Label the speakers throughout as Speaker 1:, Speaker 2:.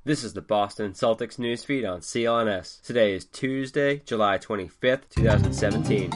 Speaker 1: This is the Boston Celtics newsfeed on CLNS. Today is Tuesday, July 25th, 2017.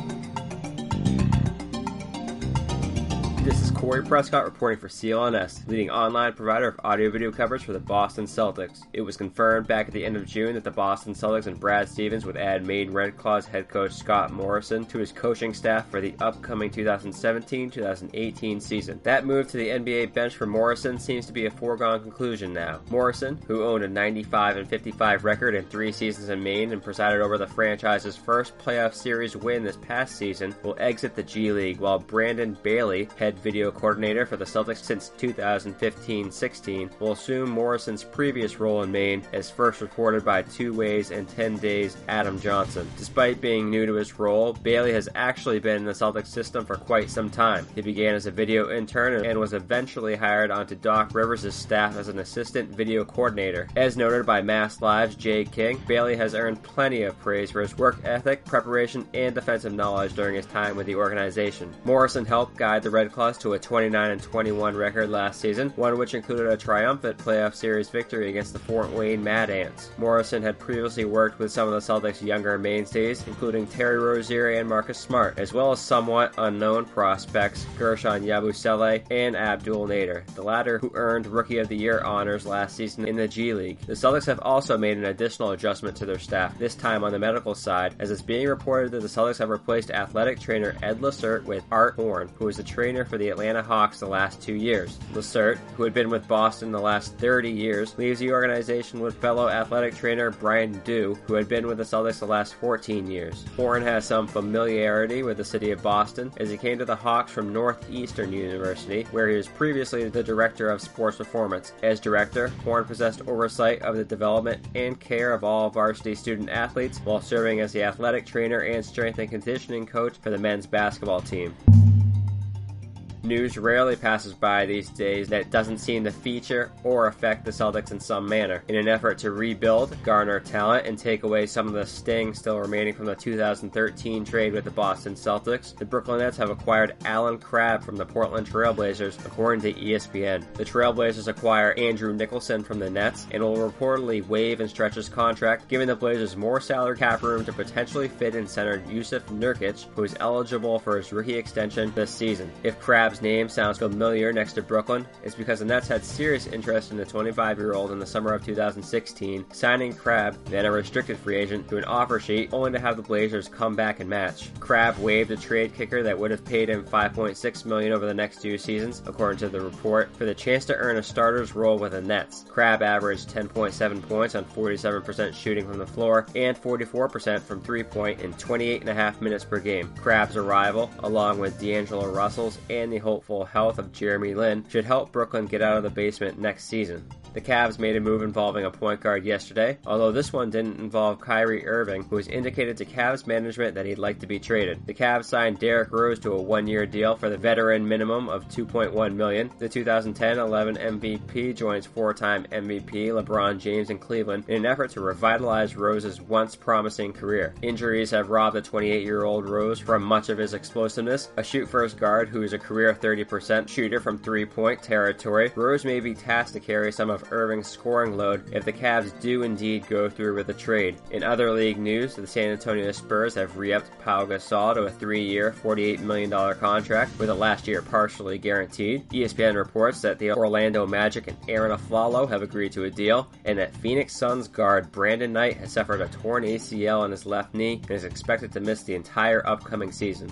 Speaker 1: This is Corey Prescott reporting for CLNS, leading online provider of audio-video coverage for the Boston Celtics. It was confirmed back at the end of June that the Boston Celtics and Brad Stevens would add Maine Red Claws head coach Scott Morrison to his coaching staff for the upcoming 2017-2018 season. That move to the NBA bench for Morrison seems to be a foregone conclusion now. Morrison, who owned a 95-55 record in 3 seasons in Maine and presided over the franchise's first playoff series win this past season, will exit the G-League, while Brandon Bailey, head video coordinator for the Celtics since 2015-16, will assume Morrison's previous role in Maine, as first reported by 2 Ways and 10 Days' Adam Johnson. Despite being new to his role, Bailey has actually been in the Celtics system for quite some time. He began as a video intern and was eventually hired onto Doc Rivers' staff as an assistant video coordinator. As noted by Mass Live's Jay King, Bailey has earned plenty of praise for his work ethic, preparation, and defensive knowledge during his time with the organization. Morrison helped guide the Red Claws to a 29-21 record last season, one which included a triumphant playoff series victory against the Fort Wayne Mad Ants. Morrison had previously worked with some of the Celtics' younger mainstays, including Terry Rozier and Marcus Smart, as well as somewhat unknown prospects Gershon Yabusele and Abdul Nader, the latter who earned Rookie of the Year honors last season in the G-League. The Celtics have also made an additional adjustment to their staff, this time on the medical side, as it's being reported that the Celtics have replaced athletic trainer Ed Lacerte with Art Horn, who was the trainer for the Atlanta Hawks the last 2 years. Lacerte, who had been with Boston the last 30 years, leaves the organization with fellow athletic trainer Brian Dew, who had been with the Celtics the last 14 years. Horn has some familiarity with the city of Boston, as he came to the Hawks from Northeastern University, where he was previously the director of sports performance. As director, Horn possessed oversight of the development and care of all varsity student athletes, while serving as the athletic trainer and strength and conditioning coach for the men's basketball team. News rarely passes by these days that doesn't seem to feature or affect the Celtics in some manner. In an effort to rebuild, garner talent, and take away some of the sting still remaining from the 2013 trade with the Boston Celtics, the Brooklyn Nets have acquired Allen Crabbe from the Portland Trail Blazers, according to ESPN. The Trail Blazers acquire Andrew Nicholson from the Nets and will reportedly waive and stretch his contract, giving the Blazers more salary cap room to potentially fit in center Jusuf Nurkic, who is eligible for his rookie extension this season. If Crabbe's name sounds familiar next to Brooklyn, it's because the Nets had serious interest in the 25-year-old in the summer of 2016, signing Crabbe, then a restricted free agent, to an offer sheet, only to have the Blazers come back and match. Crabbe waived a trade kicker that would have paid him $5.6 million over the next 2 seasons, according to the report, for the chance to earn a starter's role with the Nets. Crabbe averaged 10.7 points on 47% shooting from the floor and 44% from three-point in 28.5 minutes per game. Crabbe's arrival, along with D'Angelo Russell's and the hopeful health of Jeremy Lin, should help Brooklyn get out of the basement next season. The Cavs made a move involving a point guard yesterday, although this one didn't involve KYRIE Irving, who has indicated to Cavs management that he'd like to be traded. The Cavs signed Derrick Rose to a 1-year deal for the veteran minimum of $2.1 million. The 2010-11 MVP joins 4-time MVP LeBron James in Cleveland in an effort to revitalize Rose's once promising career. Injuries have robbed the 28-year-old Rose from much of his explosiveness. A shoot-first guard who is a career 30% shooter from three-point territory, Rose may be tasked to carry some of Irving's scoring load if the Cavs do indeed go through with the trade. In other league news, the San Antonio Spurs have re-upped Pau Gasol to a 3-year, $48 million contract, with the last year partially guaranteed. ESPN reports that the Orlando Magic and Aaron Aflalo have agreed to a deal, and that Phoenix Suns guard Brandon Knight has suffered a torn ACL in his left knee and is expected to miss the entire upcoming season.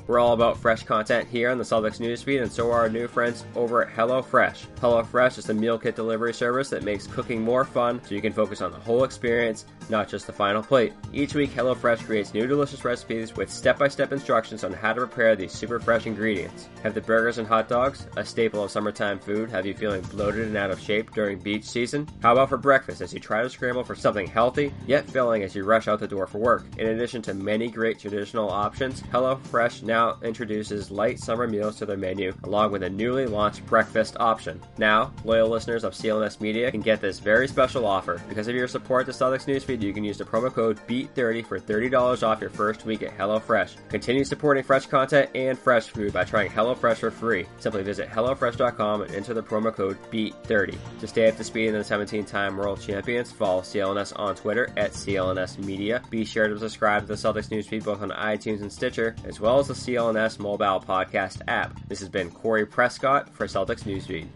Speaker 1: We're all about fresh content here on the Celtics newsfeed, and so are our new friends over at HelloFresh. HelloFresh is a meal kit delivery service that makes cooking more fun, so you can focus on the whole experience, not just the final plate. Each week, HelloFresh creates new delicious recipes with step-by-step instructions on how to prepare these super fresh ingredients. Have the burgers and hot dogs, a staple of summertime food, have you feeling bloated and out of shape during beach season? How about for breakfast as you try to scramble for something healthy, yet filling as you rush out the door for work? In addition to many great traditional options, HelloFresh now now introduces light summer meals to their menu, along with a newly launched breakfast option. Now, loyal listeners of CLNS Media can get this very special offer. Because of your support to Celtics Newsfeed, you can use the promo code BEAT30 for $30 off your first week at HelloFresh. Continue supporting fresh content and fresh food by trying HelloFresh for free. Simply visit HelloFresh.com and enter the promo code BEAT30. To stay up to speed in the 17-time world champions, follow CLNS on Twitter at CLNS Media. Be sure to subscribe to the Celtics Newsfeed both on iTunes and Stitcher, as well as the CLNS mobile podcast app. This has been Corey Prescott for Celtics Newsfeed.